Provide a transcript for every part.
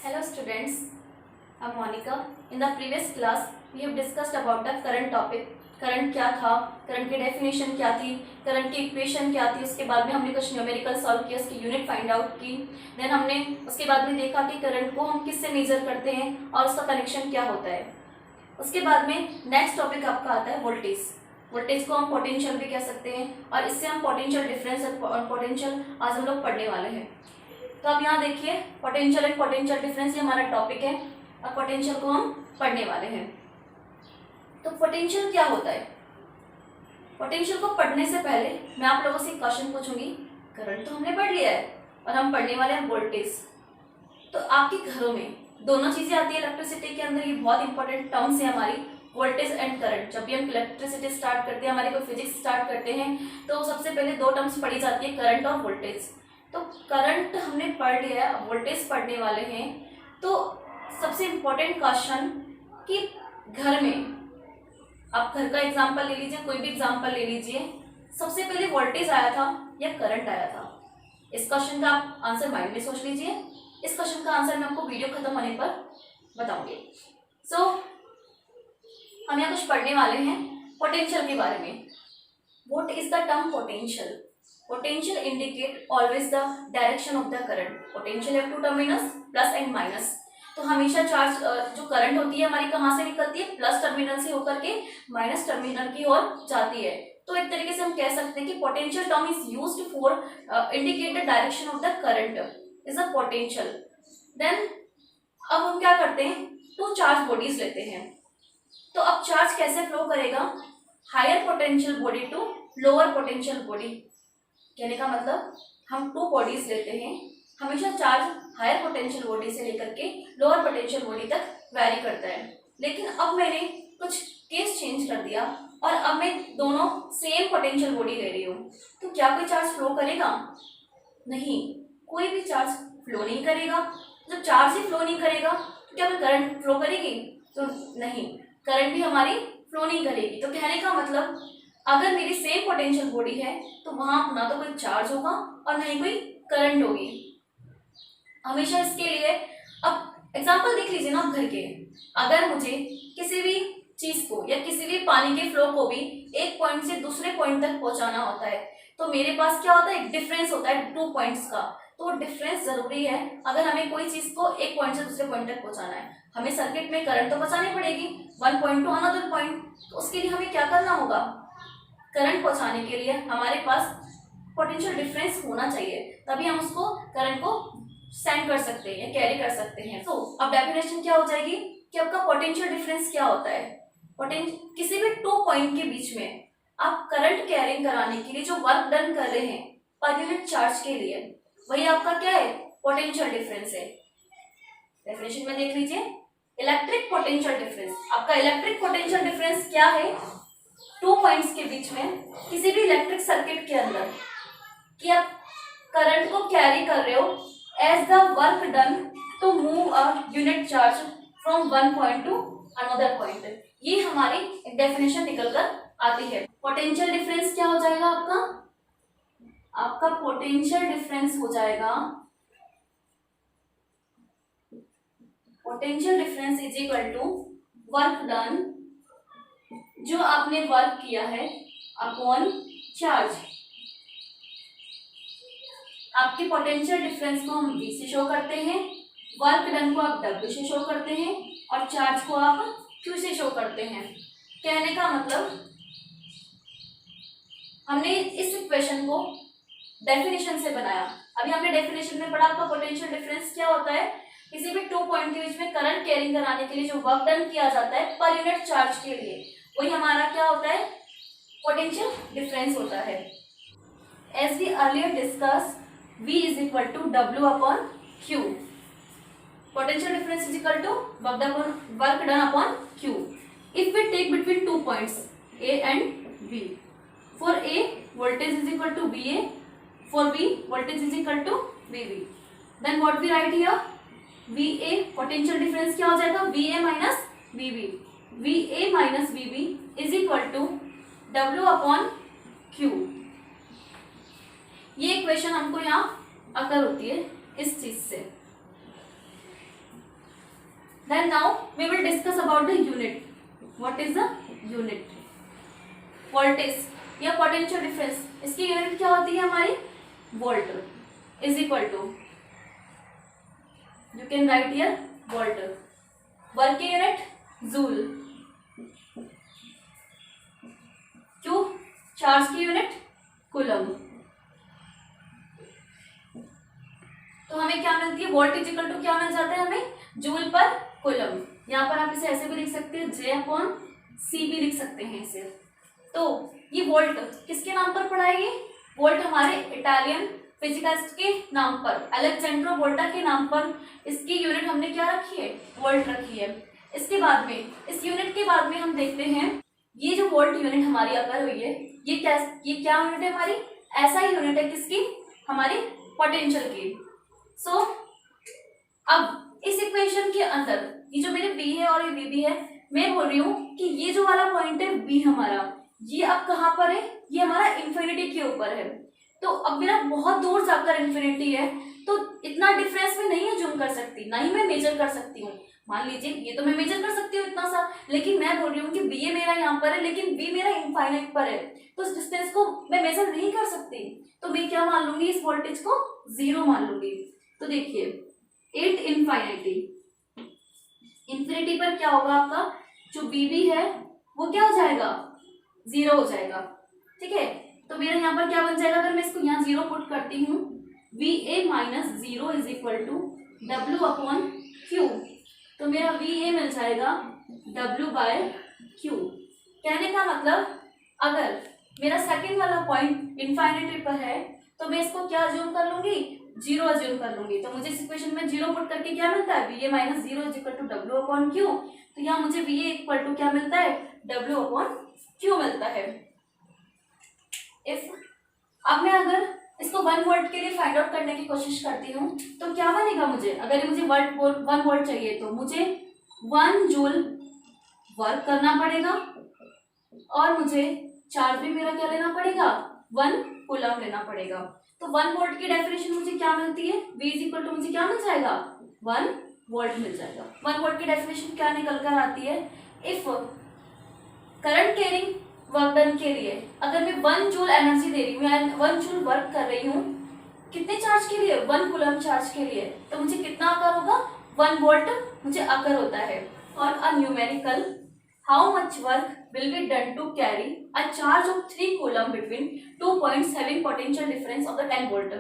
Hello students, I'm Monica. In the previous class, we have discussed about the current topic. Current क्या था, current की definition क्या थी, current की equation क्या थी, उसके बाद में हमने कुछ न्यूमेरिकल सॉल्व किया, उसकी यूनिट फाइंड आउट की। देन हमने उसके बाद में देखा कि करंट को हम किससे मेजर करते हैं और उसका कनेक्शन क्या होता है। उसके बाद में नेक्स्ट टॉपिक आपका आता है वोल्टेज। वोल्टेज को हम पोटेंशियल भी कह सकते हैं और इससे हम पोटेंशियल डिफरेंस और पोटेंशियल आज हम लोग पढ़ने वाले हैं। तो अब यहाँ देखिए पोटेंशियल एंड पोटेंशियल डिफरेंस ये हमारा टॉपिक है और पोटेंशियल को हम पढ़ने वाले हैं। तो पोटेंशियल क्या होता है? पोटेंशियल को पढ़ने से पहले मैं आप लोगों से एक क्वेश्चन पूछूंगी। करंट तो हमने पढ़ लिया है और हम पढ़ने वाले हैं वोल्टेज। तो आपके घरों में दोनों चीजें आती है इलेक्ट्रिसिटी के अंदर, ये बहुत इंपॉर्टेंट टर्म्स है हमारी, वोल्टेज एंड करंट। जब भी हम इलेक्ट्रिसिटी स्टार्ट करते हैं, हमारी कोई फिजिक्स स्टार्ट करते हैं, तो सबसे पहले दो टर्म्स पढ़ी जाती है, करंट और वोल्टेज। तो करंट हमने पढ़ लिया है, वोल्टेज पढ़ने वाले हैं। तो सबसे इम्पोर्टेंट क्वेश्चन कि घर में, आप घर का एग्जांपल ले लीजिए, कोई भी एग्जांपल ले लीजिए, सबसे पहले वोल्टेज आया था या करंट आया था? इस क्वेश्चन का आप आंसर माइंड में सोच लीजिए। इस क्वेश्चन का आंसर मैं आपको वीडियो खत्म होने पर बताऊंगी। सो हम यहाँ कुछ पढ़ने वाले हैं पोटेंशियल के बारे में। What is the term potential? Potential indicate always the direction of the current. Potential have two terminals, plus and minus. तो हमेशा चार्ज जो करंट होती है हमारी कहाँ से निकलती है? प्लस टर्मिनल से होकर के माइनस टर्मिनल की ओर जाती है। तो एक तरीके से हम कह सकते हैं कि potential term is used for indicate the direction of the current is a potential. Then अब हम क्या करते हैं, टू चार्ज बॉडीज लेते हैं। तो अब चार्ज कैसे फ्लो करेगा? Higher potential body to lower potential body. कहने का मतलब हम टू बॉडीज लेते हैं, हमेशा चार्ज हायर पोटेंशियल बॉडी से लेकर के लोअर पोटेंशियल बॉडी तक वैरी करता है। लेकिन अब मैंने कुछ केस चेंज कर दिया और अब मैं दोनों सेम पोटेंशियल बॉडी ले रही हूँ। तो क्या कोई चार्ज फ्लो करेगा? नहीं, कोई भी चार्ज फ्लो नहीं करेगा। जब चार्ज ही फ्लो नहीं करेगा तो क्या कोई करंट फ्लो करेगी? तो नहीं, करंट भी हमारी फ्लो नहीं करेगी। तो कहने का मतलब अगर मेरी सेम पोटेंशियल बॉडी है तो वहां ना तो कोई चार्ज होगा और ना ही कोई करंट होगी हमेशा। इसके लिए अब एग्जांपल देख लीजिए ना आप घर के। अगर मुझे किसी भी चीज को या किसी भी पानी के फ्लो को भी एक पॉइंट से दूसरे पॉइंट तक पहुंचाना होता है, तो मेरे पास क्या होता है? एक डिफरेंस होता है टू पॉइंट्स का। तो डिफरेंस जरूरी है अगर हमें कोई चीज को एक पॉइंट से दूसरे पॉइंट तक पहुंचाना है। हमें सर्किट में करंट तो पहुंचानी पड़ेगी one point to another point. तो उसके लिए हमें क्या करना होगा? करंट पहुंचाने के लिए हमारे पास पोटेंशियल डिफरेंस होना चाहिए, तभी हम उसको करंट को सेंड कर सकते हैं या कैरी कर सकते हैं। तो अब डेफिनेशन क्या हो जाएगी कि आपका पोटेंशियल डिफरेंस क्या होता है? किसी भी टू पॉइंट के बीच में आप करंट कैरिंग कराने के लिए जो वर्क डन कर रहे हैं पर यूनिट चार्ज के लिए, वही आपका क्या है? पोटेंशियल डिफरेंस है। डेफिनेशन में देख लीजिए, इलेक्ट्रिक पोटेंशियल डिफरेंस। आपका इलेक्ट्रिक पोटेंशियल डिफरेंस क्या है? टू पॉइंट्स के बीच में किसी भी इलेक्ट्रिक सर्किट के अंदर कि आप करंट को कैरी कर रहे हो as the work done to move a unit charge from one point to another point. ये हमारी डेफिनेशन निकल कर आती है। पोटेंशियल डिफरेंस क्या हो जाएगा आपका? आपका पोटेंशियल डिफरेंस हो जाएगा, potential difference is equal to work done, जो आपने वर्क किया है, अपॉन चार्ज। आपके पोटेंशियल डिफरेंस को हम V से शो करते हैं, वर्क डन को आप W से शो करते हैं और चार्ज को आप Q से शो करते हैं। कहने का मतलब हमने इस इक्वेशन को डेफिनेशन से बनाया। अभी हमने डेफिनेशन में पढ़ा आपका पोटेंशियल डिफरेंस क्या होता है? किसी भी टू पॉइंट के बीच में करंट कैरिंग कराने के लिए जो वर्क डन किया जाता है पर यूनिट चार्ज के लिए, वही हमारा क्या होता है? पोटेंशियल डिफरेंस होता है। As we earlier discuss, V is equal to W upon Q. Potential difference is equal to work done upon Q. If we take between 2 points A and B, for A voltage is equal to VA, for B voltage is equal to VB. Then what we write here? VA potential difference क्या हो जाएगा? VA minus VB. VA minus VB is equal to W upon Q. ये equation हमको यहाँ अकर होती है इस चीज से। Then now we will discuss about the unit. What is the unit? Voltage या पोटेंशियल डिफरेंस, इसकी यूनिट क्या होती है हमारी? Volt is equal to, you can write here volt. Work की यूनिट जूल. क्यू चार्ज की यूनिट कूलम. तो हमें क्या मिलती है? वोल्ट इज इक्वल टू क्या मिल जाता है हमें? जूल पर कूलम. यहाँ पर आप इसे ऐसे भी लिख सकते हैं, J/C भी लिख सकते हैं इसे. तो ये वोल्ट किसके नाम पर पड़ा है? ये वोल्ट हमारे इटालियन फिजिसिस्ट के नाम पर, अलेक्जेंड्रो वोल्टा के नाम पर इसकी यूनिट हमने क्या रखी है? वोल्ट रखी है. इसके बाद में, इस यूनिट के बाद में हम देखते हैं ये जो वोल्ट यूनिट हमारी अगर हुई है, ये क्या यूनिट है हमारी? ऐसा ही यूनिट है किसकी? हमारी पोटेंशियल की. सो अब इस इक्वेशन के अंदर ये जो मेरे V है और ये VB है, मैं बोल रही हूँ कि ये जो वाला पॉइंट है B हमारा, ये अब कहाँ पर है? ये हमारा इंफिनिटी के ऊपर है. तो अब मेरा बहुत दूर जाकर इंफिनिटी है, तो इतना डिफरेंस में नहीं है जूम कर सकती, ना ही मैं मेजर कर सकती हूँ. मान लीजिए ये तो मैं मेजर कर सकती हूँ इतना सा, लेकिन मैं बोल रही हूँ कि B मेरा यहाँ पर है लेकिन B मेरा इनफाइनाइट पर है, तो इस डिस्टेंस को मैं मेजर नहीं कर सकती. तो मैं क्या मान लूंगी? इस वोल्टेज को 0 मान लूंगी. तो देखिए 8 इनफाइनिटी, इंफिनिटी पर क्या होगा आपका? जो BB है वो क्या हो जाएगा? 0 हो जाएगा. ठीक है, तो मेरा यहाँ पर क्या बन जाएगा? अगर मैं इसको यहाँ 0 पुट करती हूँ, VA minus 0 is equal to W/Q. तो मेरा VA मिल जाएगा W/Q. कहने का मतलब अगर मेरा सेकंड वाला पॉइंट इनफाइनिटी पर है तो मैं इसको क्या अज्यूम कर लूंगी? 0 अज्यूम कर लूंगी. तो मुझे इस इक्वेशन में 0 पुट करके क्या मिलता है? VA minus 0 is equal to W/Q. तो यहाँ मुझे VA इक्वल टू क्या मिलता है? W/Q मिलता है. इफ अब मैं अगर इसको 1 वोल्ट के लिए फाइंड आउट करने की कोशिश करती हूँ तो क्या बनेगा? मुझे अगर मुझे 1 वोल्ट चाहिए तो मुझे 1 जूल वर्क करना पड़ेगा और मुझे चार्ज भी मेरा क्या लेना पड़ेगा? 1 कूलम लेना पड़ेगा. तो 1 वोल्ट की डेफिनेशन मुझे क्या मिलती है? V इज इक्वल टू मुझे क्या मिल जाएगा? 1 वोल्ट मिल जाएगा. 1 वोल्ट की डेफिनेशन क्या निकल कर आती है? If current carrying work done के लिए अगर मैं 1 जूल एनर्जी दे रही हूँ, 1 जूल वर्क कर रही हूँ, कितने चार्ज के लिए? 1 कूलम चार्ज के लिए, तो मुझे कितना आकर होगा? 1 वोल्ट मुझे आकर होता है. और a numerical how much work will be done to carry a charge of 3 coulomb between 2 points having potential difference of the 10 volt.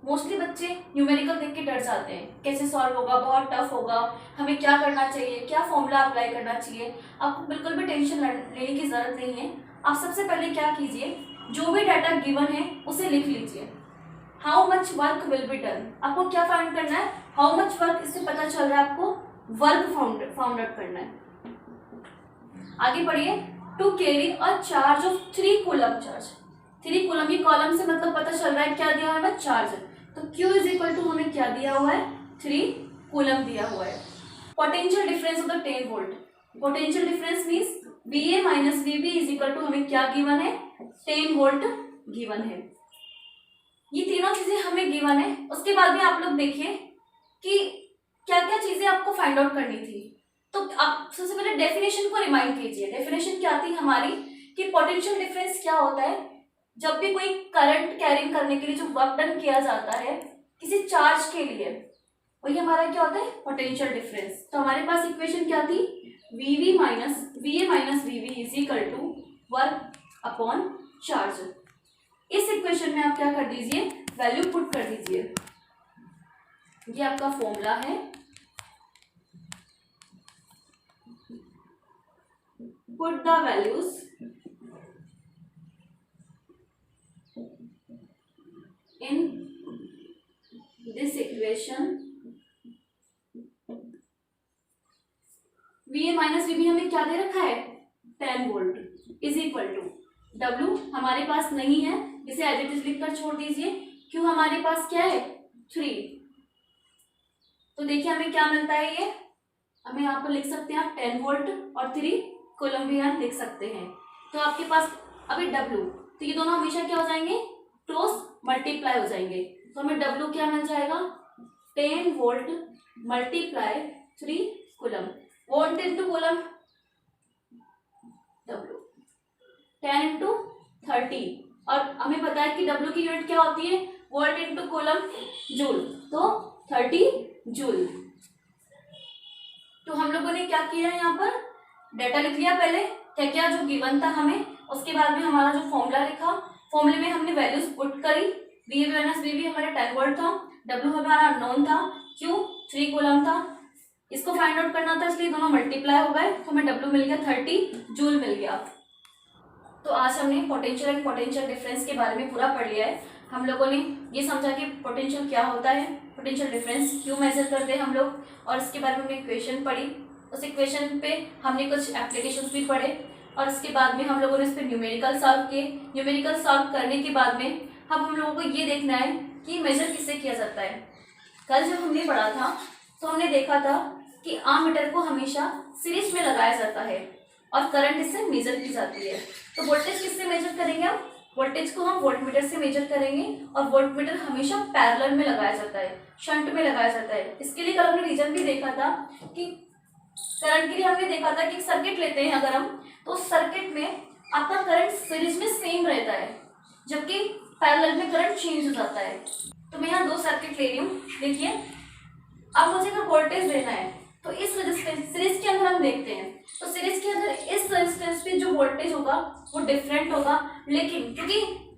Mostly बच्चे न्यूमेरिकल देख के डर जाते हैं, कैसे सॉल्व होगा, बहुत टफ होगा, हमें क्या करना चाहिए, क्या फॉर्मूला अप्लाई करना चाहिए. आपको बिल्कुल भी टेंशन लेने की जरूरत नहीं है. आप सबसे पहले क्या कीजिए, जो भी डाटा गिवन है उसे लिख लीजिए. How much work will be done, आपको क्या फाइंड करना है? हाउ मच वर्क, इससे पता चल रहा है आपको वर्क फाउंड आउट करना है. आगे बढ़िए. To carry a charge of 3 coulomb charge. 3 coulomb, ये कॉलम से मतलब पता चल रहा है क्या दिया हुआ है? चार्ज. तो Q इज इक्वल टू हमें क्या दिया हुआ है? 3 कूलम दिया हुआ है. Potential difference of the 10 volt. Potential difference means VA minus VB is equal to हमें क्या गिवन है? 10 वोल्ट गिवन है. ये तीनों चीजें हमें गिवन है. उसके बाद में आप लोग देखिए कि क्या क्या चीजें आपको फाइंड आउट करनी थी. तो आप सबसे पहले डेफिनेशन को रिमाइंड कीजिए. डेफिनेशन क्या थी हमारी कि पोटेंशियल डिफरेंस क्या होता है? जब भी कोई करंट कैरिंग करने के लिए जो वर्क डन किया जाता है किसी चार्ज के लिए, वही हमारा क्या होता है? Potential difference. तो हमारे पास इक्वेशन क्या थी? VA minus VB is equal to work upon charge. इस इक्वेशन में आप क्या कर दीजिए? वैल्यू पुट कर दीजिए. ये आपका फॉर्मूला है. Put the values in this equation. VA minus VB हमें क्या दे रखा है? 10 volt is equal to W हमारे पास नहीं है, इसे एज इट इज लिखकर छोड़ दीजिए. Q हमारे पास क्या है? 3. तो देखिए हमें क्या मिलता है? ये हमें यहाँ पर लिख सकते हैं आप 10 वोल्ट और 3 कूलम भी यहाँ लिख सकते हैं. तो आपके पास अभी W, तो ये दोनों हमेशा क्या हो जाएंगे? क्रॉस मल्टीप्लाई हो जाएंगे. तो हमें W क्या मिल जाएगा? 10 volt multiply 3 coulomb, volt into coulomb W, 10 into 30, और हमें पता है कि W की यूनिट क्या होती है, वोल्ट इंटू कूलम जूल, तो 30 जूल। तो हम लोगों ने क्या किया यहाँ पर, डेटा लिख लिया पहले क्या क्या जो गिवन था हमें, उसके बाद में हमारा जो फॉर्मूला लिखा, फॉर्मूले में हमने वैल्यूज पुट करी, वी माइनस वी हमारा 10 वोल्ट था, W हमारा नोन था, Q 3 कूलम था, इसको फाइंड आउट करना था इसलिए दोनों मल्टीप्लाई हो गए, तो हमें W मिल गया 30 जूल मिल गया। तो आज हमने पोटेंशियल एंड पोटेंशियल डिफरेंस के बारे में पूरा पढ़ लिया है। हम लोगों ने ये समझा कि पोटेंशियल क्या होता है, पोटेंशियल डिफरेंस क्यों मेजर करते हैं हम लोग, और इसके बारे में हमने इक्वेशन पढ़ी, उस इक्वेशन पे हमने कुछ एप्लीकेशंस भी पढ़े, और इसके बाद में हम लोगों ने इस पर न्यूमेरिकल सॉल्व किए। न्यूमेरिकल सॉल्व करने के बाद में हम लोगों को ये देखना है कि मेजर किससे किया जाता है। कल जब हमने पढ़ा था तो हमने देखा था कि आममीटर को हमेशा सीरीज में लगाया जाता है और करंट इससे मेजर की जाती है। तो वोल्टेज किससे मेजर करेंगे हम, वोल्टेज को हम वोल्टमीटर से मेजर करेंगे, और वोल्टमीटर हमेशा पैरेलल में लगाया जाता है, शंट में लगाया जाता है। इसके लिए कल हमने रीजन भी देखा था कि करंट के लिए हमने देखा था कि सर्किट लेते हैं अगर हम, तो सर्किट में आपका करंट सीरीज में सेम रहता है, जबकि पैरेलल में करंट चेंज हो जाता है। तो मैं यहाँ दो सर्किट ले रही हूँ, देखिए अब मुझे अगर वोल्टेज देना है तो इस रेजिस्टेंस सीरीज के अंदर हम देखते हैं, तो सीरीज के अंदर इस रेजिस्टेंस पे जो वोल्टेज होगा वो डिफरेंट होगा, लेकिन क्योंकि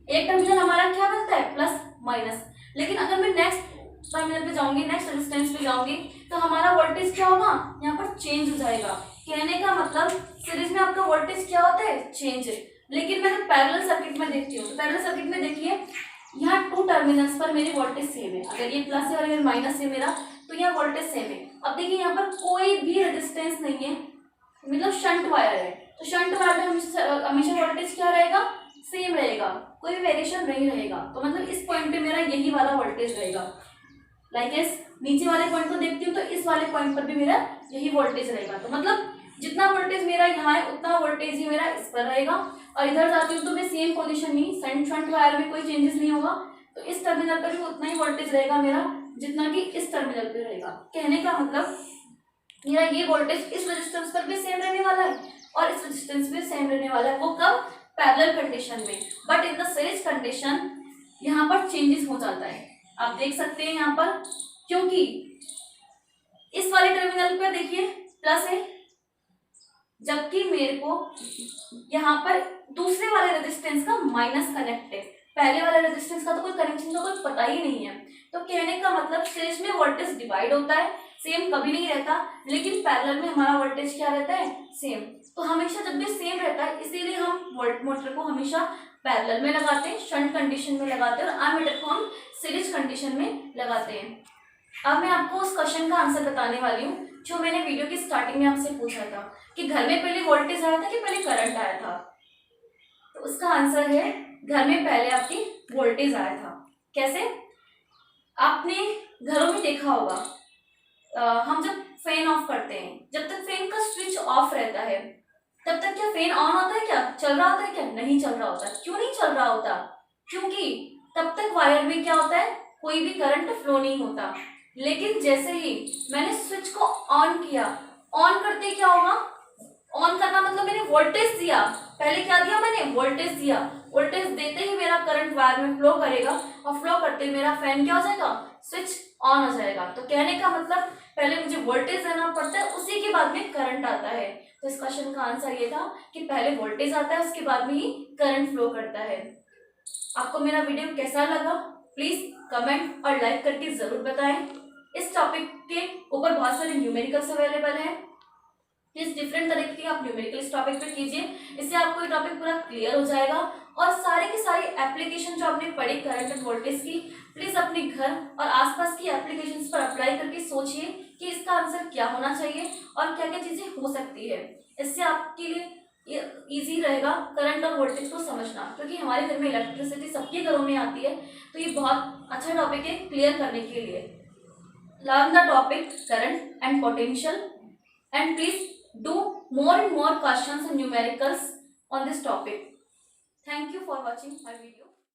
एक टर्मिनल हमारा क्या बनता है प्लस माइनस, लेकिन अगर मैं नेक्स्ट टर्मिनल पे जाऊंगी, नेक्स्ट रेजिस्टेंस पे जाऊंगी, तो हमारा वोल्टेज क्या होगा, यहाँ पर चेंज हो जाएगा। कहने का मतलब सीरीज में आपका वोल्टेज क्या होता है, चेंज है। लेकिन मैं पैरेलल सर्किट में देखती हूँ, तो पैरेलल सर्किट में देखिए यहाँ टू टर्मिनल्स पर मेरी वोल्टेज सेम है, अगर ये प्लस है और अगर माइनस है मेरा, तो यहाँ वोल्टेज सेम है। अब देखिए यहाँ पर कोई भी रेजिस्टेंस नहीं है, मतलब शंट वायर है, तो शंट वायर में हमेशा वोल्टेज क्या रहेगा, सेम रहेगा, कोई भी वेरिएशन नहीं रहेगा। तो मतलब इस पॉइंट पे मेरा यही वाला वोल्टेज रहेगा। लाइक इस नीचे वाले पॉइंट को देखती हूँ तो इस वाले पॉइंट पर भी मेरा यही वोल्टेज रहेगा। तो मतलब जितना वोल्टेज मेरा यहाँ है उतना वोल्टेज ही मेरा इस पर रहेगा, और इधर जाती हूँ तो मैं सेम पोजीशन में शंट वायर में कोई चेंजेस नहीं होगा, तो इस टर्मिनल पर भी उतना ही वोल्टेज रहेगा मेरा जितना कि इस टर्मिनल पे रहेगा। कहने का मतलब मेरा ये वोल्टेज इस रेजिस्टेंस पर भी सेम रहने वाला है और इस रेजिस्टेंस पे सेम रहने वाला है, वो कब, पैरेलल कंडीशन में। But in the series condition यहाँ पर चेंजेस हो जाता है, आप देख सकते हैं यहाँ पर, क्योंकि इस वाले टर्मिनल पे देखिए प्लस है, जबकि मेरे को यहाँ पर दूसरे वाले रेजिस्टेंस का माइनस कनेक्ट है, पहले वाले रेजिस्टेंस का तो कोई कनेक्शन का कोई पता ही नहीं है। तो कहने का मतलब सीरीज में वोल्टेज डिवाइड होता है, सेम कभी नहीं रहता, लेकिन पैरेलल में हमारा वोल्टेज क्या रहता है, सेम। तो हमेशा जब भी सेम रहता है इसीलिए हम वोल्ट मीटर को हमेशा पैरेलल में लगाते हैं, शंट कंडीशन में लगाते हैं, और आर्मीटर को हम सीरीज कंडीशन में लगाते हैं। अब मैं आपको उस क्वेश्चन का आंसर बताने वाली हूँ जो मैंने वीडियो की स्टार्टिंग में आपसे पूछा था कि घर में पहले वोल्टेज आया था कि पहले करंट आया था। तो उसका आंसर है घर में पहले आपकी वोल्टेज आया था। कैसे, आपने घरों में देखा होगा, हम जब फैन ऑफ करते हैं, जब तक फैन का स्विच ऑफ रहता है तब तक क्या फैन ऑन होता है, क्या चल रहा होता है, क्या नहीं चल रहा होता। क्यों नहीं चल रहा होता, क्योंकि तब तक वायर में क्या होता है, कोई भी करंट फ्लो नहीं होता। लेकिन जैसे ही मैंने स्विच को ऑन किया, ऑन करते क्या होगा, ऑन करना मतलब मैंने वोल्टेज दिया, पहले क्या दिया मैंने, वोल्टेज दिया, वोल्टेज देते ही मेरा करंट वायर में फ्लो करेगा, और फ्लो करते मेरा फैन क्या हो जाएगा, स्विच ऑन हो जाएगा। तो कहने का मतलब पहले मुझे वोल्टेज देना पड़ता है, उसी के बाद में करंट आता है। तो इस क्वेश्चन का आंसर ये था कि पहले वोल्टेज आता है, उसके बाद में ही करंट फ्लो करता है। आपको मेरा वीडियो कैसा लगा प्लीज कमेंट और लाइक करके जरूर बताएं। इस टॉपिक के ऊपर बहुत सारे न्यूमेरिकल्स अवेलेबल हैं, प्लीज डिफरेंट तरीके के आप न्यूमेरिकल इस टॉपिक पे कीजिए, इससे आपको ये टॉपिक पूरा क्लियर हो जाएगा। और सारे की सारी एप्लीकेशन जो आपने पढ़ी करंट एंड वोल्टेज की, प्लीज अपने घर और आसपास की एप्लीकेशंस पर अप्लाई करके सोचिए कि इसका आंसर क्या होना चाहिए और क्या क्या चीजें हो सकती है। इससे आपके लिए इजी रहेगा करंट और वोल्टेज को समझना, क्योंकि हमारे घर में इलेक्ट्रिसिटी सबके घरों में आती है, तो ये बहुत अच्छा टॉपिक है क्लियर करने के लिए। Learn the topic current and potential and please do more and more questions and numericals on this topic. Thank you for watching my video.